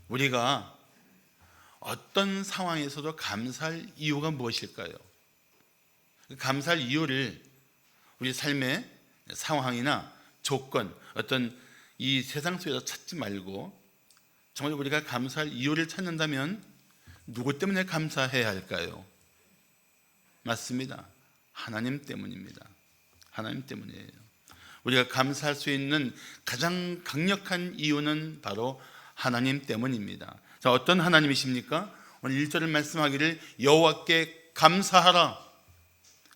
우리가 어떤 상황에서도 감사할 이유가 무엇일까요? 감사할 이유를 우리 삶의 상황이나 조건, 어떤 이 세상 속에서 찾지 말고 정말 우리가 감사할 이유를 찾는다면 누구 때문에 감사해야 할까요? 맞습니다. 하나님 때문입니다. 하나님 때문이에요. 우리가 감사할 수 있는 가장 강력한 이유는 바로 하나님 때문입니다. 자, 어떤 하나님이십니까? 오늘 1절을 말씀하기를 여호와께 감사하라.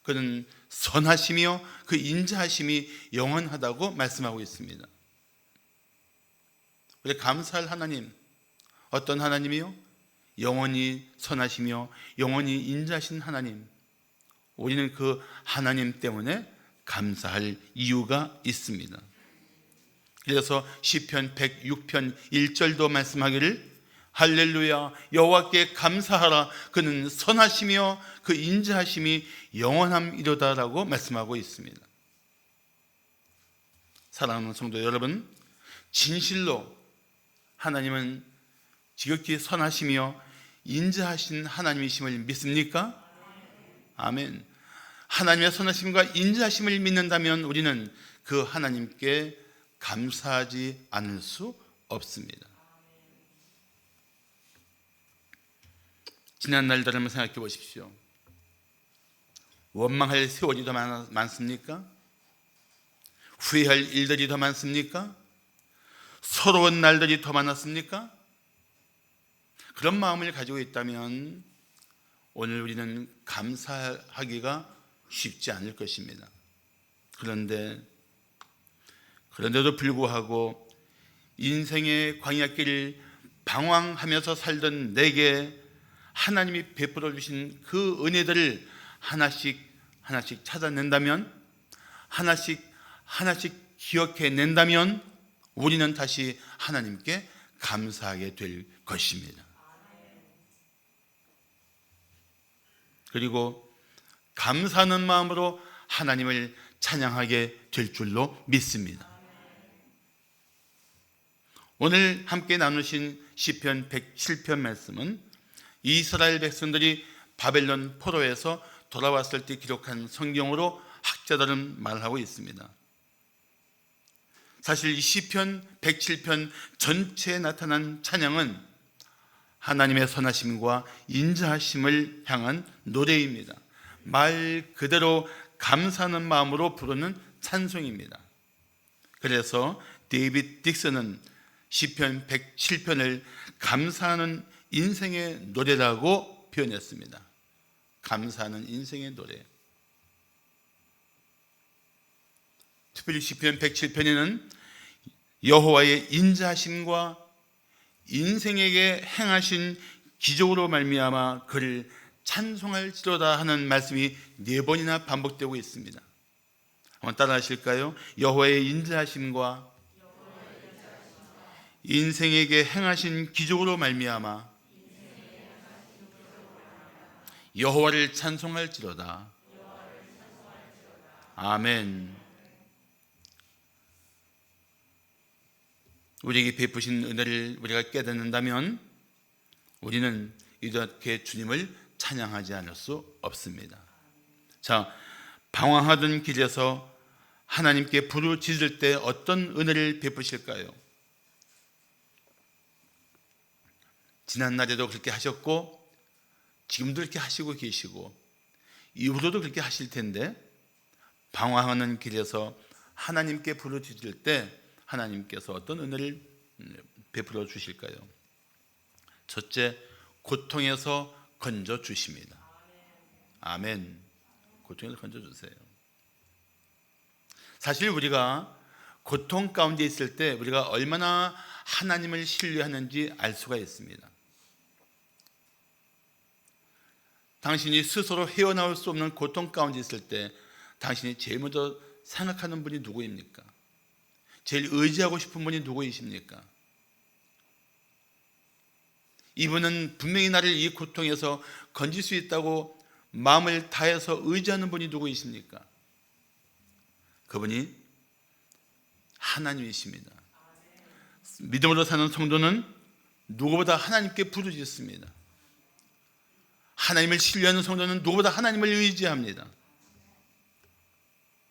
그는 선하시며 그 인자하심이 영원하다고 말씀하고 있습니다. 우리 감사할 하나님, 어떤 하나님이요? 영원히 선하시며 영원히 인자하신 하나님. 우리는 그 하나님 때문에 감사할 이유가 있습니다. 그래서 시편 106편 1절도 말씀하기를 할렐루야 여호와께 감사하라 그는 선하시며 그 인자하심이 영원함이로다라고 말씀하고 있습니다. 사랑하는 성도 여러분, 진실로 하나님은 지극히 선하시며 인자하신 하나님이심을 믿습니까? 아멘. 하나님의 선하심과 인자하심을 믿는다면 우리는 그 하나님께 감사하지 않을 수 없습니다. 지난 날들을 한번 생각해 보십시오. 원망할 세월이 더 많습니까? 후회할 일들이 더 많습니까? 서러운 날들이 더 많았습니까? 그런 마음을 가지고 있다면 오늘 우리는 감사하기가 쉽지 않을 것입니다. 그런데도 불구하고 인생의 광야길을 방황하면서 살던 내게 하나님이 베풀어 주신 그 은혜들을 하나씩 찾아낸다면, 하나씩 기억해낸다면 우리는 다시 하나님께 감사하게 될 것입니다. 그리고 감사하는 마음으로 하나님을 찬양하게 될 줄로 믿습니다. 오늘 함께 나누신 시편 107편 말씀은 이스라엘 백성들이 바벨론 포로에서 돌아왔을 때 기록한 성경으로 학자들은 말하고 있습니다. 사실 이 시편 107편 전체에 나타난 찬양은 하나님의 선하심과 인자하심을 향한 노래입니다. 말 그대로 감사하는 마음으로 부르는 찬송입니다. 그래서 데이빗 딕슨은 시편 107편을 감사하는 인생의 노래라고 표현했습니다. 감사하는 인생의 노래. 특별히 시편 107편에는 여호와의 인자하심과 인생에게 행하신 기적으로 말미암아 그를 찬송할지로다 하는 말씀이 4번이나 반복되고 있습니다. 한번 따라 하실까요? 여호와의 인자하심과 인생에게 행하신 기적으로 말미암아 여호와를 찬송할지로다. 아멘. 우리에게 베푸신 은혜를 우리가 깨닫는다면 우리는 이렇게 주님을 찬양하지 않을 수 없습니다. 자, 방황하던 길에서 하나님께 부르짖을 때 어떤 은혜를 베푸실까요? 지난 날에도 그렇게 하셨고 지금도 그렇게 하시고 계시고 이후로도 그렇게 하실 텐데, 방황하는 길에서 하나님께 부르짖을 때 하나님께서 어떤 은혜를 베풀어 주실까요? 첫째, 고통에서 건져 주십니다. 아멘. 고통에서 건져 주세요. 사실 우리가 고통 가운데 있을 때 우리가 얼마나 하나님을 신뢰하는지 알 수가 있습니다. 당신이 스스로 헤어나올 수 없는 고통 가운데 있을 때 당신이 제일 먼저 생각하는 분이 누구입니까? 제일 의지하고 싶은 분이 누구이십니까? 이분은 분명히 나를 이 고통에서 건질 수 있다고 마음을 다해서 의지하는 분이 누구이십니까? 그분이 하나님이십니다. 믿음으로 사는 성도는 누구보다 하나님께 부르짖습니다. 하나님을 신뢰하는 성도는 누구보다 하나님을 의지합니다.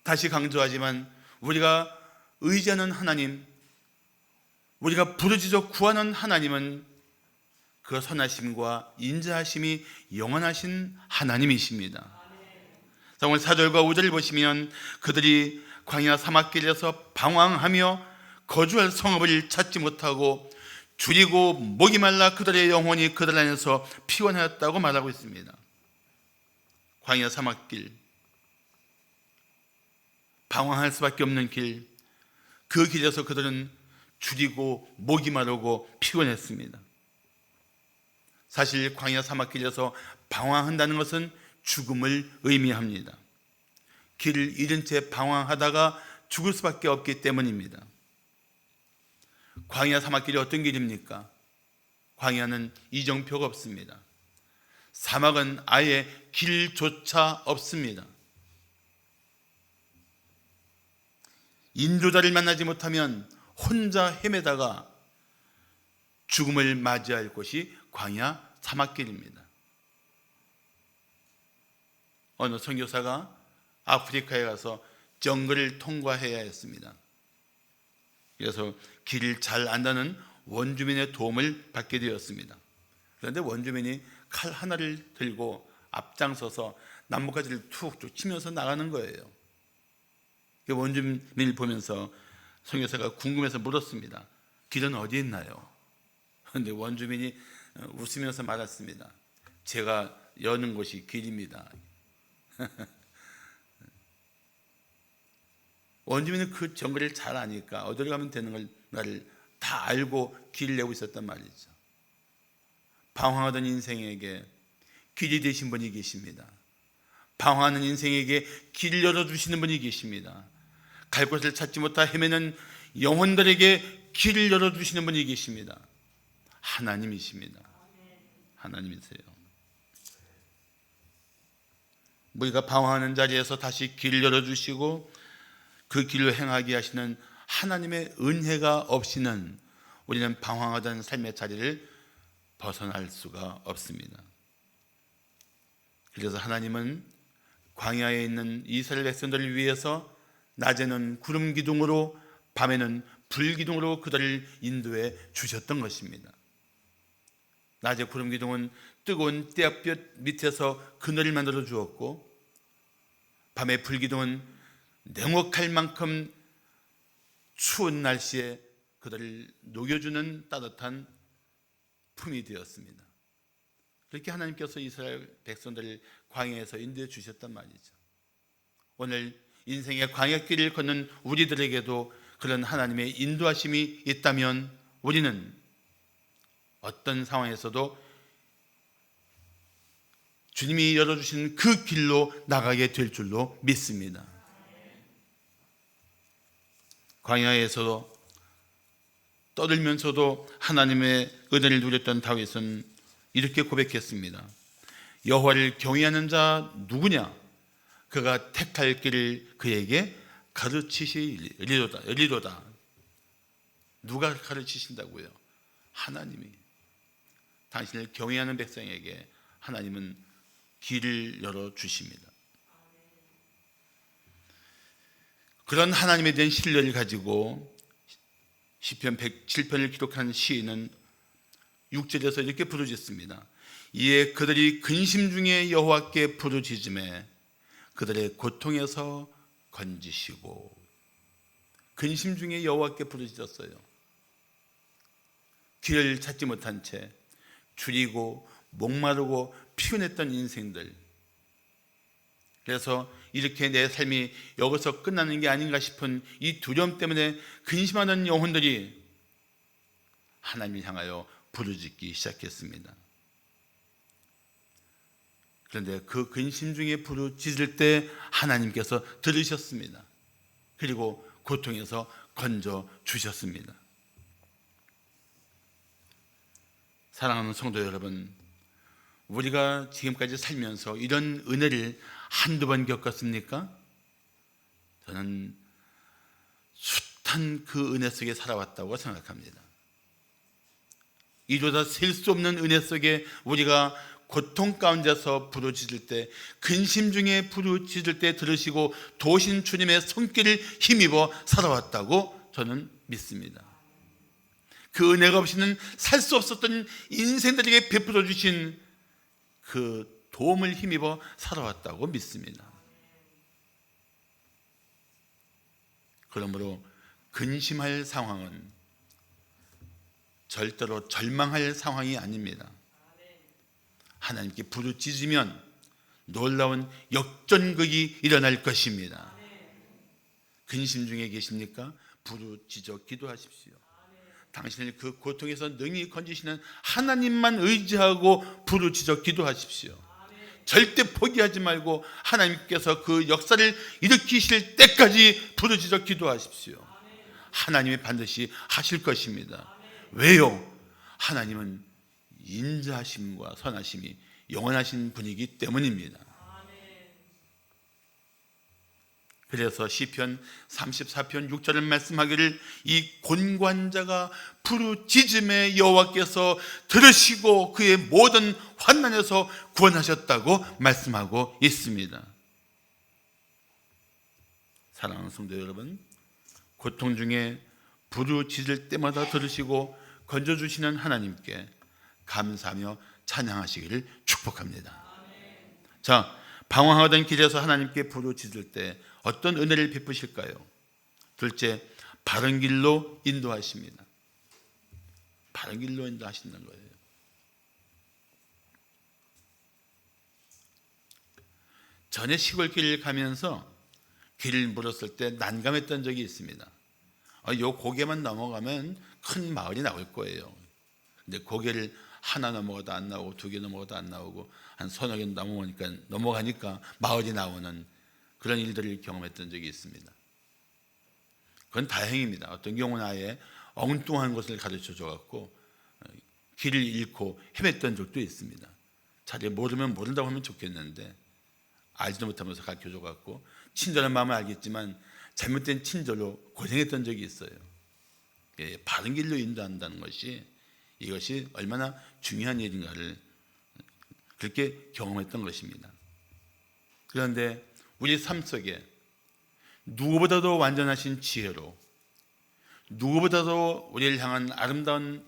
다시 강조하지만 우리가 의지하는 하나님, 우리가 부르짖어 구하는 하나님은 그 선하심과 인자하심이 영원하신 하나님이십니다. 오늘 4절과 5절을 보시면 그들이 광야 사막길에서 방황하며 거주할 성읍을 찾지 못하고 줄이고 목이 말라 그들의 영혼이 그들 안에서 피곤하였다고 말하고 있습니다. 광야 사막길, 방황할 수밖에 없는 길, 그 길에서 그들은 줄이고 목이 마르고 피곤했습니다. 사실 광야 사막길에서 방황한다는 것은 죽음을 의미합니다. 길을 잃은 채 방황하다가 죽을 수밖에 없기 때문입니다. 광야 사막길이 어떤 길입니까? 광야는 이정표가 없습니다. 사막은 아예 길조차 없습니다. 인도자를 만나지 못하면 혼자 헤매다가 죽음을 맞이할 곳이 광야 사막길입니다. 어느 선교사가 아프리카에 가서 정글을 통과해야 했습니다. 그래서 길을 잘 안다는 원주민의 도움을 받게 되었습니다. 그런데 원주민이 칼 하나를 들고 앞장서서 나뭇가지를 툭툭 치면서 나가는 거예요. 그 원주민을 보면서 선교사가 궁금해서 물었습니다. 길은 어디 있나요? 그런데 원주민이 웃으면서 말했습니다. 제가 여는 곳이 길입니다. 원주민은 그 정글을 잘 아니까 어디로 가면 되는 걸를 다 알고 길을 내고 있었단 말이죠. 방황하던 인생에게 길이 되신 분이 계십니다. 방황하는 인생에게 길을 열어주시는 분이 계십니다. 갈 곳을 찾지 못하 헤매는 영혼들에게 길을 열어주시는 분이 계십니다. 하나님이십니다. 하나님이세요. 우리가 방황하는 자리에서 다시 길을 열어주시고 그 길로 행하게 하시는 하나님의 은혜가 없이는 우리는 방황하던 삶의 자리를 벗어날 수가 없습니다. 그래서 하나님은 광야에 있는 이스라엘 백성들을 위해서 낮에는 구름 기둥으로 밤에는 불 기둥으로 그들을 인도해 주셨던 것입니다. 낮에 구름 기둥은 뜨거운 떼약볕 밑에서 그늘을 만들어 주었고, 밤에 불 기둥은 냉혹할 만큼 추운 날씨에 그들을 녹여주는 따뜻한 품이 되었습니다. 그렇게 하나님께서 이스라엘 백성들을 광야에서 인도해 주셨단 말이죠. 오늘 인생의 광야길을 걷는 우리들에게도 그런 하나님의 인도하심이 있다면 우리는 어떤 상황에서도 주님이 열어주신 그 길로 나가게 될 줄로 믿습니다. 광야에서도 떠들면서도 하나님의 은혜를 누렸던 다윗은 이렇게 고백했습니다. 여호와를 경외하는 자 누구냐? 그가 택할 길을 그에게 가르치시리로다. 누가 가르치신다고요? 하나님이. 당신을 경외하는 백성에게 하나님은 길을 열어주십니다. 그런 하나님에 대한 신뢰를 가지고 시편 107편을 기록한 시인은 6절에서 이렇게 부르짖습니다. 이에 그들이 근심 중에 여호와께 부르짖음에 그들의 고통에서 건지시고. 근심 중에 여호와께 부르짖었어요. 길을 찾지 못한 채 줄이고 목마르고 피곤했던 인생들. 그래서 이렇게 내 삶이 여기서 끝나는 게 아닌가 싶은 이 두려움 때문에 근심하는 영혼들이 하나님을 향하여 부르짖기 시작했습니다. 그런데 그 근심 중에 부르짖을 때 하나님께서 들으셨습니다. 그리고 고통에서 건져 주셨습니다. 사랑하는 성도 여러분, 우리가 지금까지 살면서 이런 은혜를 한두 번 겪었습니까? 저는 숱한 그 은혜 속에 살아왔다고 생각합니다. 이루다 셀 수 없는 은혜 속에 우리가 고통 가운데서 부르짖을 때, 근심 중에 부르짖을 때 들으시고 도우신 주님의 손길을 힘입어 살아왔다고 저는 믿습니다. 그 은혜가 없이는 살 수 없었던 인생들에게 베풀어 주신 그 도움을 힘입어 살아왔다고 믿습니다. 그러므로 근심할 상황은 절대로 절망할 상황이 아닙니다. 하나님께 부르짖으면 놀라운 역전극이 일어날 것입니다. 근심 중에 계십니까? 부르짖어 기도하십시오. 당신을 그 고통에서 능히 건지시는 하나님만 의지하고 부르짖어 기도하십시오. 절대 포기하지 말고 하나님께서 그 역사를 일으키실 때까지 부르짖어 기도하십시오. 하나님이 반드시 하실 것입니다. 왜요? 하나님은 인자하심과 선하심이 영원하신 분이기 때문입니다. 그래서 시편 34편 6절을 말씀하기를 이 곤관자가 부르짖음에 여호와께서 들으시고 그의 모든 환난에서 구원하셨다고 말씀하고 있습니다. 사랑하는 성도 여러분, 고통 중에 부르짖을 때마다 들으시고 건져주시는 하나님께 감사하며 찬양하시기를 축복합니다. 자, 방황하던 길에서 하나님께 부르짖을 때 어떤 은혜를 베푸실까요? 둘째, 바른 길로 인도하십니다. 바른 길로 인도하시는 거예요. 전에 시골길을 가면서 길을 물었을 때 난감했던 적이 있습니다. 요 고개만 넘어가면 큰 마을이 나올 거예요. 근데 고개를 하나 넘어가도 안 나오고 두 개 넘어가도 안 나오고 한 서너 개 넘어가니까 마을이 나오는 그런 일들을 경험했던 적이 있습니다. 그건 다행입니다. 어떤 경우는 아예 엉뚱한 것을 가르쳐 줘갖고 길을 잃고 헤맸던 적도 있습니다. 차라리 모르면 모른다고 하면 좋겠는데 알지도 못하면서 가르쳐 줘갖고 친절한 마음은 알겠지만 잘못된 친절로 고생했던 적이 있어요. 예, 바른 길로 인도한다는 것이 이것이 얼마나 중요한 일인가를 그렇게 경험했던 것입니다. 그런데 우리 삶 속에 누구보다도 완전하신 지혜로, 누구보다도 우리를 향한 아름다운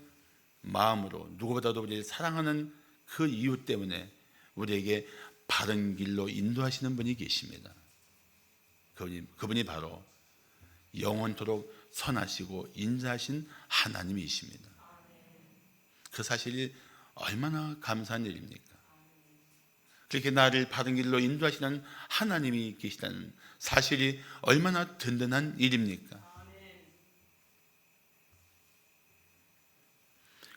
마음으로, 누구보다도 우리를 사랑하는 그 이유 때문에 우리에게 바른 길로 인도하시는 분이 계십니다. 그분이 바로 영원토록 선하시고 인자하신 하나님이십니다. 그 사실이 얼마나 감사한 일입니까? 그렇게 나를 바른 길로 인도하시는 하나님이 계시다는 사실이 얼마나 든든한 일입니까?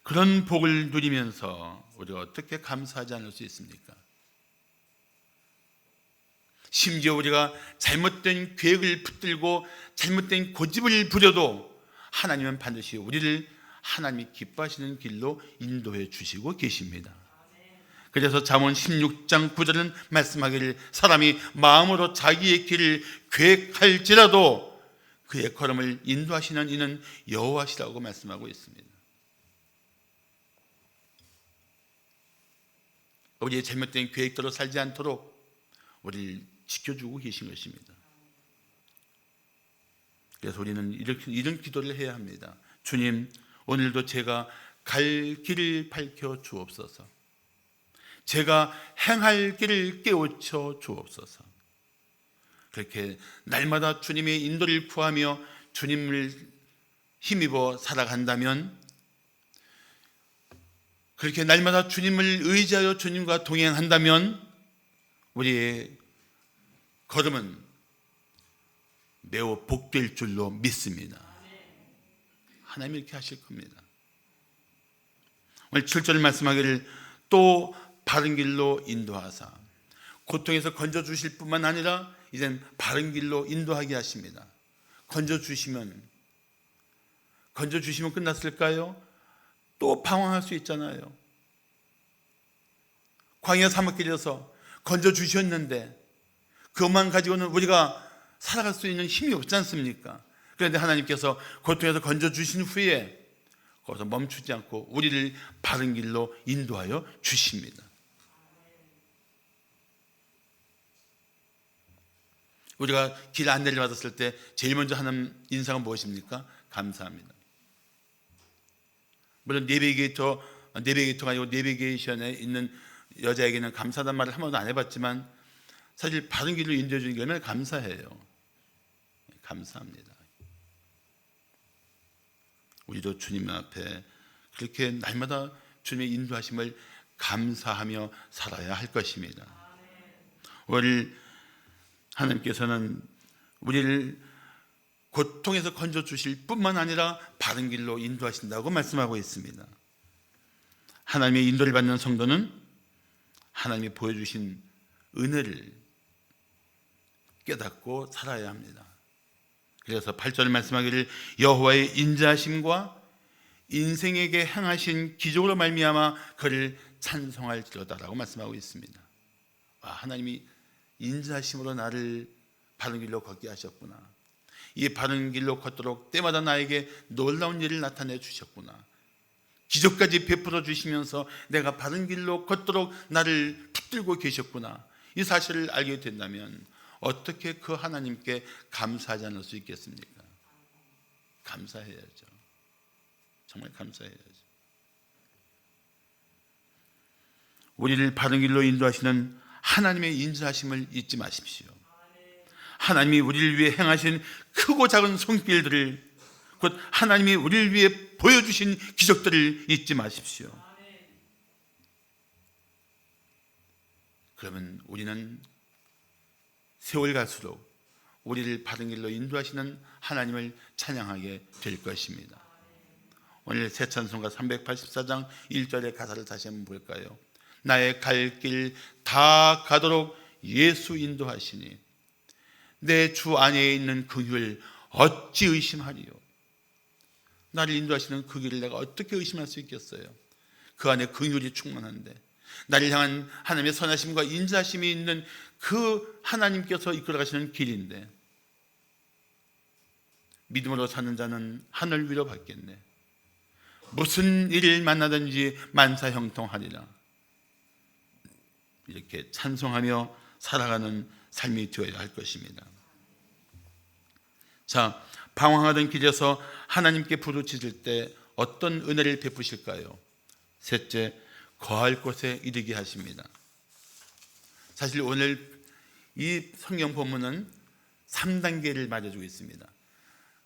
그런 복을 누리면서 우리가 어떻게 감사하지 않을 수 있습니까? 심지어 우리가 잘못된 계획을 붙들고 잘못된 고집을 부려도 하나님은 반드시 우리를 하나님이 기뻐하시는 길로 인도해 주시고 계십니다. 그래서 잠언 16장 9절은 말씀하기를 사람이 마음으로 자기의 길을 계획할지라도 그의 걸음을 인도하시는 이는 여호와시라고 말씀하고 있습니다. 우리의 잘못된 계획대로 살지 않도록 우리를 지켜주고 계신 것입니다. 그래서 우리는 이런 기도를 해야 합니다. 주님, 오늘도 제가 갈 길을 밝혀 주옵소서. 제가 행할 길을 깨우쳐 주옵소서. 그렇게 날마다 주님의 인도를 구하며 주님을 힘입어 살아간다면, 그렇게 날마다 주님을 의지하여 주님과 동행한다면 우리의 걸음은 매우 복될 줄로 믿습니다. 하나님이 이렇게 하실 겁니다. 오늘 7절 말씀하기를 또 바른 길로 인도하사, 고통에서 건져주실 뿐만 아니라 이젠 바른 길로 인도하게 하십니다. 건져주시면 끝났을까요? 또 방황할 수 있잖아요. 광야 사막길에서 건져주셨는데 그것만 가지고는 우리가 살아갈 수 있는 힘이 없지 않습니까? 그런데 하나님께서 고통에서 건져주신 후에 거기서 멈추지 않고 우리를 바른 길로 인도하여 주십니다. 우리가 길 안내를 받았을 때 제일 먼저 하는 인상은 무엇입니까? 감사합니다. 물론 내비게이터가 아니고 내비게이션에 있는 여자에게는 감사하다는 말을 한 번도 안 해봤지만 사실 바른 길로 인도해 주는 게 얼마나 감사해요. 감사합니다. 우리도 주님 앞에 그렇게 날마다 주님의 인도하심을 감사하며 살아야 할 것입니다. 오늘 하나님께서는 우리를 고통에서 건져주실 뿐만 아니라 바른 길로 인도하신다고 말씀하고 있습니다. 하나님의 인도를 받는 성도는 하나님이 보여주신 은혜를 깨닫고 살아야 합니다. 그래서 8절 말씀하기를 여호와의 인자하심과 인생에게 행하신 기적으로 말미암아 그를 찬송할지로다라고 말씀하고 있습니다. 하나님이 인자하심으로 나를 바른 길로 걷게 하셨구나. 이 바른 길로 걷도록 때마다 나에게 놀라운 일을 나타내 주셨구나. 기적까지 베풀어 주시면서 내가 바른 길로 걷도록 나를 붙들고 계셨구나. 이 사실을 알게 된다면 어떻게 그 하나님께 감사하지 않을 수 있겠습니까? 감사해야죠. 정말 감사해야죠. 우리를 바른 길로 인도하시는 하나님의 인자하심을 잊지 마십시오. 하나님이 우리를 위해 행하신 크고 작은 손길들을, 곧 하나님이 우리를 위해 보여주신 기적들을 잊지 마십시오. 그러면 우리는 세월 갈수록 우리를 바른 길로 인도하시는 하나님을 찬양하게 될 것입니다. 오늘 새 찬송가 384장 1절의 가사를 다시 한번 볼까요? 나의 갈 길 다 가도록 예수 인도하시니 내 주 안에 있는 그 길 어찌 의심하리요. 나를 인도하시는 그 길을 내가 어떻게 의심할 수 있겠어요? 그 안에 긍휼이 충만한데, 나를 향한 하나님의 선하심과 인자하심이 있는 그 하나님께서 이끌어 가시는 길인데, 믿음으로 사는 자는 하늘 위로 받겠네. 무슨 일을 만나든지 만사형통하리라. 이렇게 찬송하며 살아가는 삶이 되어야 할 것입니다. 자, 방황하던 길에서 하나님께 부르짖을 때 어떤 은혜를 베푸실까요? 셋째, 거할 곳에 이르게 하십니다. 사실 오늘 이 성경 본문은 3단계를 말해주고 있습니다.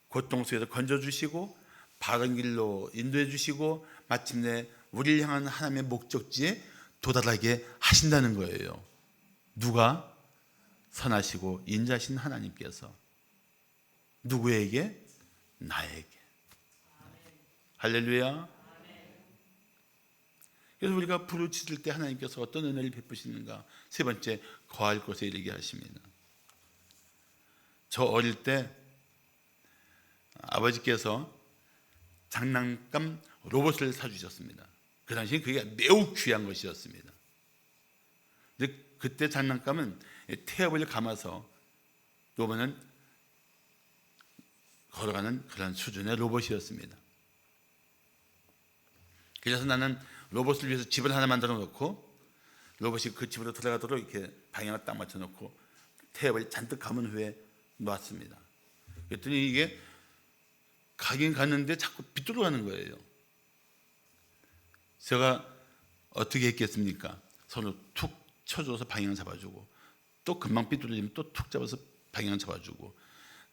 고통 속에서 건져주시고 바른 길로 인도해 주시고 마침내 우리를 향한 하나님의 목적지에 도달하게 하신다는 거예요. 누가? 선하시고 인자하신 하나님께서. 누구에게? 나에게. 할렐루야. 그래서 우리가 부르짖을 때 하나님께서 어떤 은혜를 베푸시는가? 세 번째, 거할 곳에 이르게 하십니다. 저 어릴 때 아버지께서 장난감 로봇을 사주셨습니다. 그 당시에 그게 매우 귀한 것이었습니다. 근데 그때 장난감은 태엽을 감아서 놓으면 걸어가는 그런 수준의 로봇이었습니다. 그래서 나는 로봇을 위해서 집을 하나 만들어 놓고 로봇이 그 집으로 들어가도록 이렇게 방향을 딱 맞춰 놓고 태엽을 잔뜩 감은 후에 놨습니다. 그랬더니 이게 가긴 갔는데 자꾸 비뚤어 가는 거예요. 제가 어떻게 했겠습니까? 손으로 툭 쳐줘서 방향 잡아주고, 또 금방 삐뚤어지면 또 툭 잡아서 방향 잡아주고,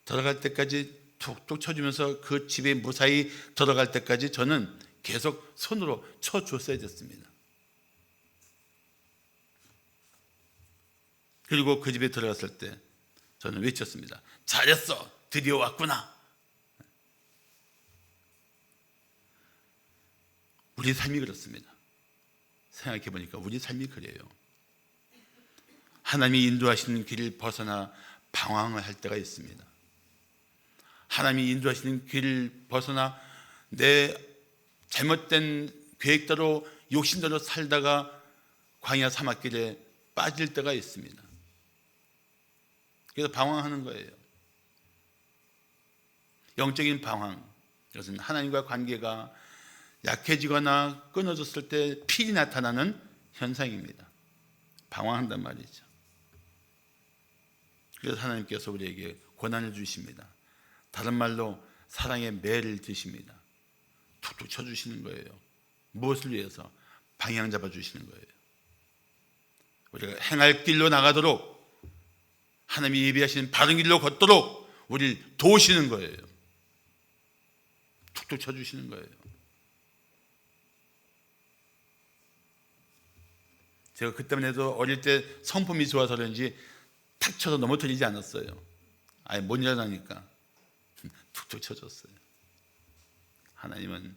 들어갈 때까지 툭툭 쳐주면서 그 집에 무사히 들어갈 때까지 저는 계속 손으로 쳐줬어야 됐습니다. 그리고 그 집에 들어갔을 때 저는 외쳤습니다. 잘했어, 드디어 왔구나. 우리 삶이 그렇습니다. 생각해 보니까 우리 삶이 그래요. 하나님이 인도하시는 길을 벗어나 방황을 할 때가 있습니다. 하나님이 인도하시는 길을 벗어나 내 잘못된 계획대로 욕심대로 살다가 광야 사막길에 빠질 때가 있습니다. 그래서 방황하는 거예요. 영적인 방황, 이것은 하나님과 관계가 약해지거나 끊어졌을 때 필이 나타나는 현상입니다. 방황한단 말이죠. 그래서 하나님께서 우리에게 고난을 주십니다. 다른 말로 사랑의 매를 드십니다. 툭툭 쳐주시는 거예요. 무엇을 위해서? 방향 잡아주시는 거예요. 우리가 행할 길로 나가도록, 하나님이 예비하시는 바른 길로 걷도록 우리를 도우시는 거예요. 툭툭 쳐주시는 거예요. 제가 그때만 도 어릴 때 성품이 좋아서 그런지 탁 쳐서 넘어뜨리지 않았어요. 아예 못 일어나니까 툭툭 쳐줬어요. 하나님은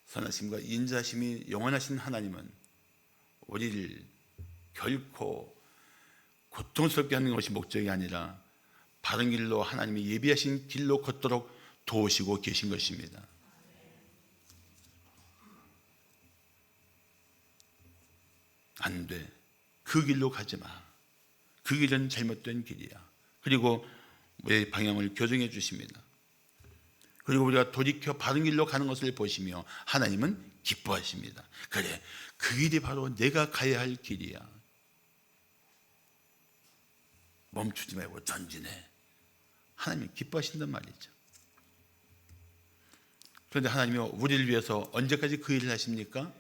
선하심과 인자심이 영원하신 하나님은 우리를 결코 고통스럽게 하는 것이 목적이 아니라 바른 길로, 하나님이 예비하신 길로 걷도록 도우시고 계신 것입니다. 안 돼. 그 길로 가지 마. 그 길은 잘못된 길이야. 그리고 우리의 방향을 교정해 주십니다. 그리고 우리가 돌이켜 바른 길로 가는 것을 보시며 하나님은 기뻐하십니다. 그래, 그 길이 바로 내가 가야 할 길이야. 멈추지 말고 전진해. 하나님이 기뻐하신단 말이죠. 그런데 하나님이 우리를 위해서 언제까지 그 일을 하십니까?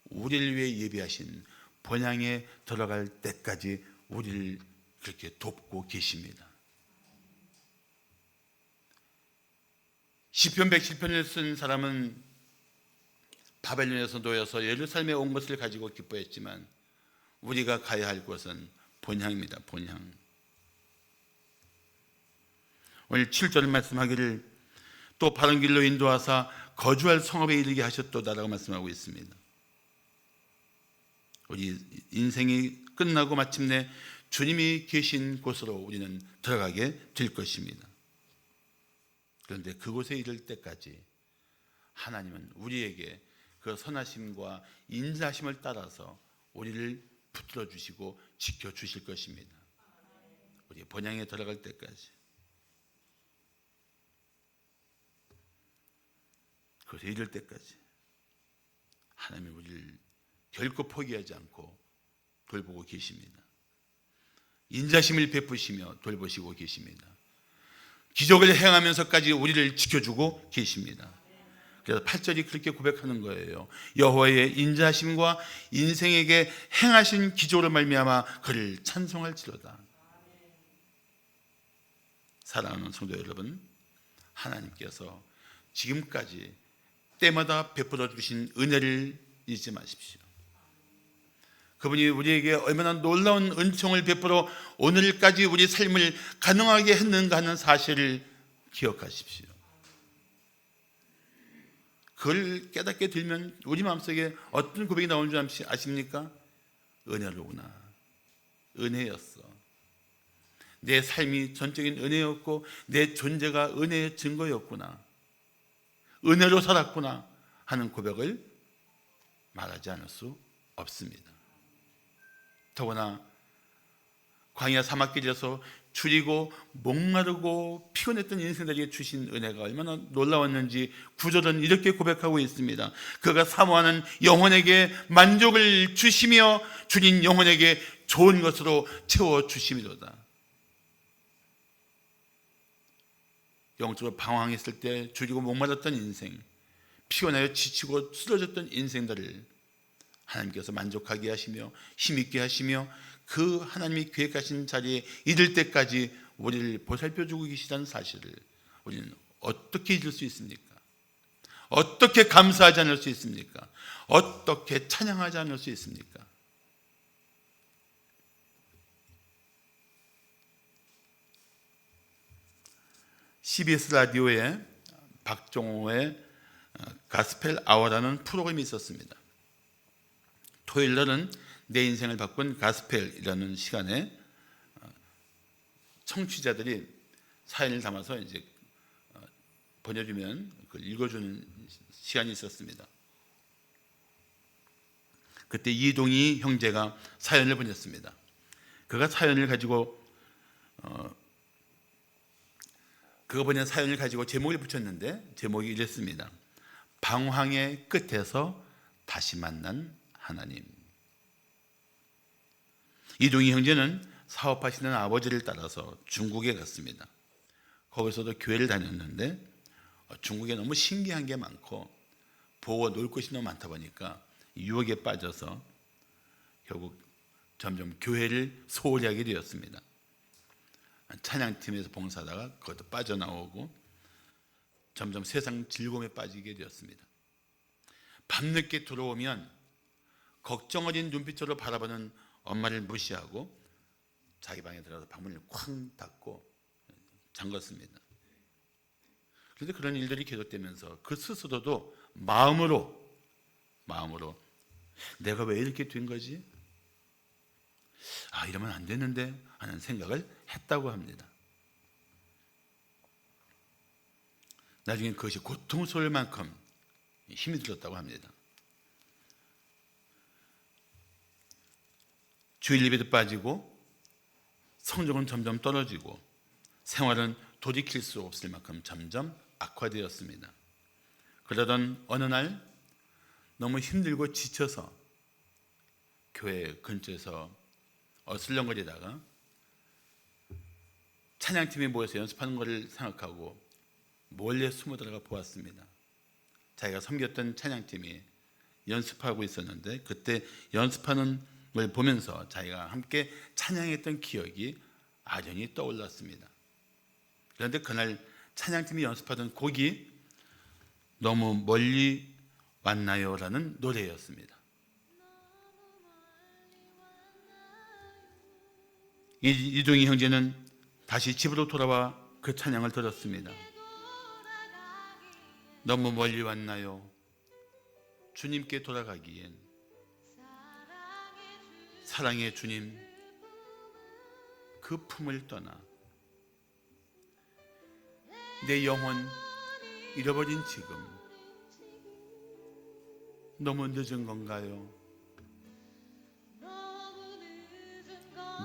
우리를 위해 예비하신 본향에 들어갈 때까지 우리를 그렇게 돕고 계십니다. 시편 107편을 쓴 사람은 바벨론에서 놓여서 예루살렘에 온 것을 가지고 기뻐했지만 우리가 가야 할 곳은 본향입니다. 본향. 오늘 7절 말씀하기를 또 바른 길로 인도하사 거주할 성읍에 이르게 하셨도다라고 말씀하고 있습니다. 우리 인생이 끝나고 마침내 주님이 계신 곳으로 우리는 들어가게 될 것입니다. 그런데 그곳에 이를 때까지 하나님은 우리에게 그 선하심과 인자심을 따라서 우리를 붙들어 주시고 지켜 주실 것입니다. 우리 본향에 들어갈 때까지. 그래서 이럴 때까지 하나님이 우리를 결코 포기하지 않고 돌보고 계십니다. 인자심을 베푸시며 돌보시고 계십니다. 기적을 행하면서까지 우리를 지켜주고 계십니다. 그래서 8절이 그렇게 고백하는 거예요. 여호와의 인자심과 인생에게 행하신 기적으로 말미암아 그를 찬송할지로다. 사랑하는 성도 여러분, 하나님께서 지금까지 때마다 베풀어 주신 은혜를 잊지 마십시오. 그분이 우리에게 얼마나 놀라운 은총을 베풀어 오늘까지 우리 삶을 가능하게 했는가 하는 사실을 기억하십시오. 그걸 깨닫게 되면 우리 마음속에 어떤 고백이 나오는 줄 아십니까? 은혜로구나. 은혜였어. 내 삶이 전적인 은혜였고 내 존재가 은혜의 증거였구나. 은혜로 살았구나 하는 고백을 말하지 않을 수 없습니다. 더구나 광야 사막길에서 줄이고 목마르고 피곤했던 인생들에게 주신 은혜가 얼마나 놀라웠는지 구절은 이렇게 고백하고 있습니다. 그가 사모하는 영혼에게 만족을 주시며 주님 영혼에게 좋은 것으로 채워주심이로다. 영적으로 방황했을 때 줄이고 목마랐던 인생, 피곤하여 지치고 쓰러졌던 인생들을 하나님께서 만족하게 하시며 힘있게 하시며 그 하나님이 계획하신 자리에 이를 때까지 우리를 보살펴주고 계시다는 사실을 우리는 어떻게 잊을 수 있습니까? 어떻게 감사하지 않을 수 있습니까? 어떻게 찬양하지 않을 수 있습니까? CBS 라디오에 박종호의 가스펠 아워라는 프로그램이 있었습니다. 토요일 날은 내 인생을 바꾼 가스펠이라는 시간에 청취자들이 사연을 담아서 이제 보내주면 그걸 읽어주는 시간이 있었습니다. 그때 이동희 형제가 사연을 보냈습니다. 그가 사연을 가지고 그가 보낸 사연을 가지고 제목을 붙였는데 제목이 이랬습니다. 방황의 끝에서 다시 만난 하나님. 이동희 형제는 사업하시는 아버지를 따라서 중국에 갔습니다. 거기서도 교회를 다녔는데 중국에 너무 신기한 게 많고 보고 놀 곳이 너무 많다 보니까 유혹에 빠져서 결국 점점 교회를 소홀히 하게 되었습니다. 찬양팀에서 봉사하다가 그것도 빠져나오고 점점 세상 즐거움에 빠지게 되었습니다. 밤늦게 들어오면 걱정 어린 눈빛으로 바라보는 엄마를 무시하고 자기 방에 들어가서 방문을 쾅 닫고 잠갔습니다. 그런데 그런 일들이 계속되면서 그 스스로도 마음으로 내가 왜 이렇게 된 거지? 이러면 안 되는데 하는 생각을 했다고 합니다. 나중에 그것이 고통스러울 만큼 힘이 들었다고 합니다. 주일 예배도 빠지고 성적은 점점 떨어지고 생활은 돌이킬 수 없을 만큼 점점 악화되었습니다. 그러던 어느 날 너무 힘들고 지쳐서 교회 근처에서 어슬렁거리다가 찬양팀이 모여서 연습하는 것을 생각하고 몰래 숨어 들어가 보았습니다. 자기가 섬겼던 찬양팀이 연습하고 있었는데 그때 연습하는 걸 보면서 자기가 함께 찬양했던 기억이 아련히 떠올랐습니다. 그런데 그날 찬양팀이 연습하던 곡이 너무 멀리 왔나요? 라는 노래였습니다. 이동희 형제는 다시 집으로 돌아와 그 찬양을 들었습니다. 너무 멀리 왔나요? 주님께 돌아가기엔 사랑의 주님 그 품을 떠나 내 영혼 잃어버린 지금 너무 늦은 건가요?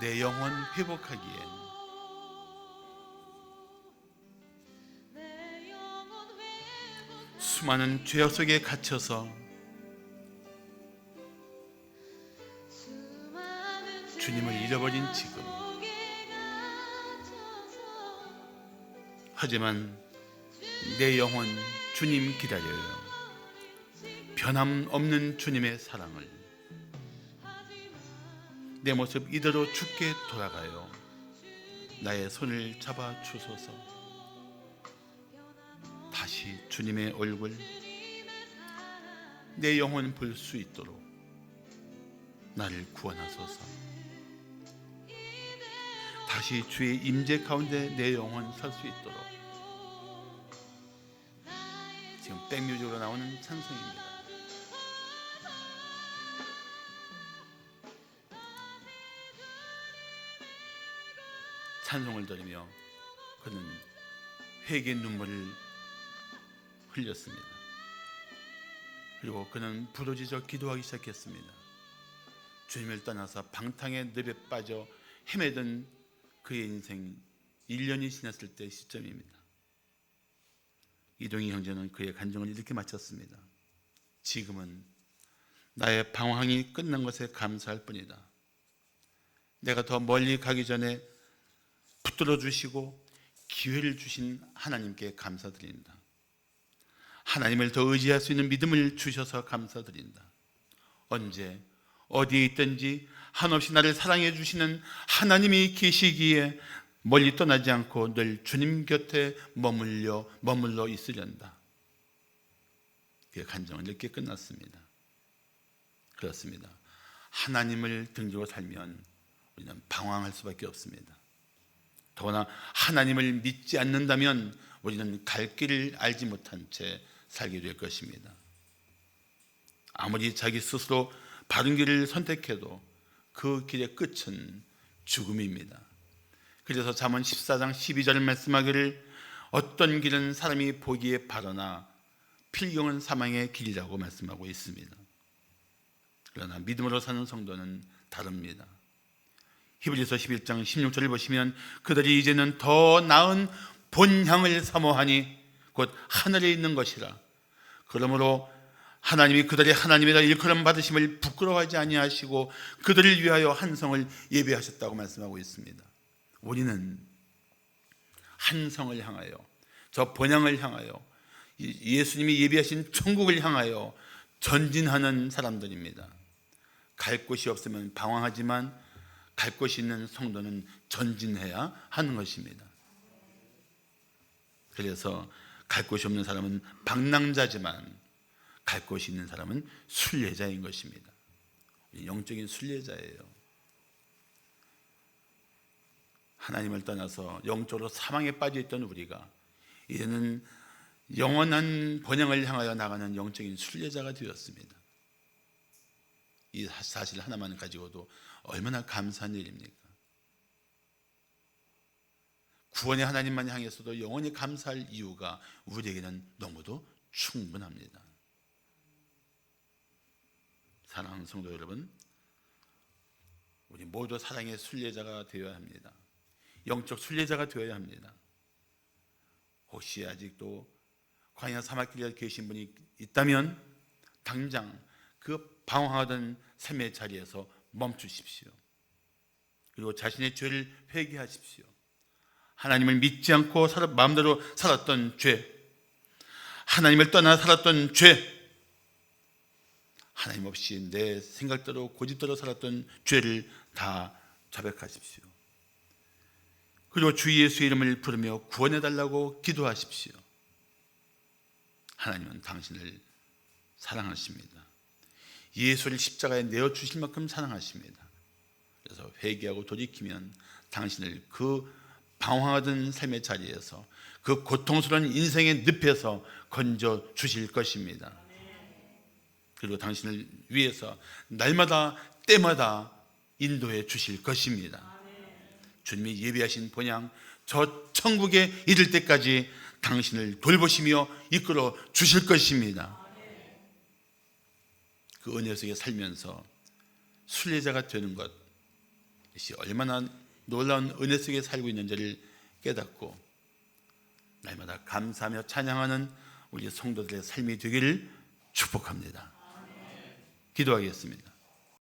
내 영혼 회복하기엔 수많은 죄악 속에 갇혀서 주님을 잃어버린 지금 하지만 내 영혼 주님 기다려요. 변함없는 주님의 사랑을 내 모습 이대로 죽게 돌아가요. 나의 손을 잡아 주소서. 다시 주님의 얼굴 내 영혼 볼 수 있도록 나를 구원하소서. 다시 주의 임재 가운데 내 영혼 설 수 있도록. 지금 백뮤직으로 나오는 찬송입니다. 찬송을 들으며 그는 회개의 눈물을 흘렸습니다. 그리고 그는 부르짖어 기도하기 시작했습니다. 주님을 떠나서 방탕의 늪에 빠져 헤매던 그의 인생 1년이 지났을 때 시점입니다. 이동희 형제는 그의 간증을 이렇게 마쳤습니다. 지금은 나의 방황이 끝난 것에 감사할 뿐이다. 내가 더 멀리 가기 전에 붙들어 주시고 기회를 주신 하나님께 감사드립니다. 하나님을 더 의지할 수 있는 믿음을 주셔서 감사드린다. 언제 어디에 있든지 한없이 나를 사랑해 주시는 하나님이 계시기에 멀리 떠나지 않고 늘 주님 곁에 머물러 있으련다. 그의 간증은 이렇게 끝났습니다. 그렇습니다. 하나님을 등지고 살면 우리는 방황할 수밖에 없습니다. 더구나 하나님을 믿지 않는다면 우리는 갈 길을 알지 못한 채 살게 될 것입니다. 아무리 자기 스스로 바른 길을 선택해도 그 길의 끝은 죽음입니다. 그래서 잠언 14장 12절 말씀하기를 어떤 길은 사람이 보기에 바르나 필경은 사망의 길이라고 말씀하고 있습니다. 그러나 믿음으로 사는 성도는 다릅니다. 히브리서 11장 16절을 보시면 그들이 이제는 더 나은 본향을 사모하니 곧 하늘에 있는 것이라 그러므로 하나님이 그들의 하나님이라 일컬음 받으심을 부끄러워하지 아니하시고 그들을 위하여 한 성을 예비하셨다고 말씀하고 있습니다. 우리는 한 성을 향하여, 저 본향을 향하여, 예수님이 예비하신 천국을 향하여 전진하는 사람들입니다. 갈 곳이 없으면 방황하지만 갈 곳이 있는 성도는 전진해야 하는 것입니다. 그래서 갈 곳이 없는 사람은 방랑자지만 갈 곳이 있는 사람은 순례자인 것입니다. 영적인 순례자예요. 하나님을 떠나서 영적으로 사망에 빠져있던 우리가 이제는 영원한 본향을 향하여 나가는 영적인 순례자가 되었습니다. 이 사실 하나만 가지고도 얼마나 감사한 일입니까? 구원의 하나님만 향해서도 영원히 감사할 이유가 우리에게는 너무도 충분합니다. 사랑하는 성도 여러분, 우리 모두 사랑의 순례자가 되어야 합니다. 영적 순례자가 되어야 합니다. 혹시 아직도 광야 사막길에 계신 분이 있다면 당장 그 방황하던 삶의 자리에서 멈추십시오. 그리고 자신의 죄를 회개하십시오. 하나님을 믿지 않고 마음대로 살았던 죄, 하나님을 떠나 살았던 죄, 하나님 없이 내 생각대로 고집대로 살았던 죄를 다 자백하십시오. 그리고 주 예수의 이름을 부르며 구원해달라고 기도하십시오. 하나님은 당신을 사랑하십니다. 예수를 십자가에 내어주실 만큼 사랑하십니다. 그래서 회개하고 돌이키면 당신을 그 방황하던 삶의 자리에서, 그 고통스러운 인생의 늪에서 건져 주실 것입니다. 그리고 당신을 위해서 날마다 때마다 인도해 주실 것입니다. 주님이 예비하신 본향, 저 천국에 이를 때까지 당신을 돌보시며 이끌어 주실 것입니다. 그 은혜 속에 살면서 순례자가 되는 것이 얼마나 놀라운 은혜 속에 살고 있는지를 깨닫고 날마다 감사하며 찬양하는 우리 성도들의 삶이 되기를 축복합니다. 기도하겠습니다.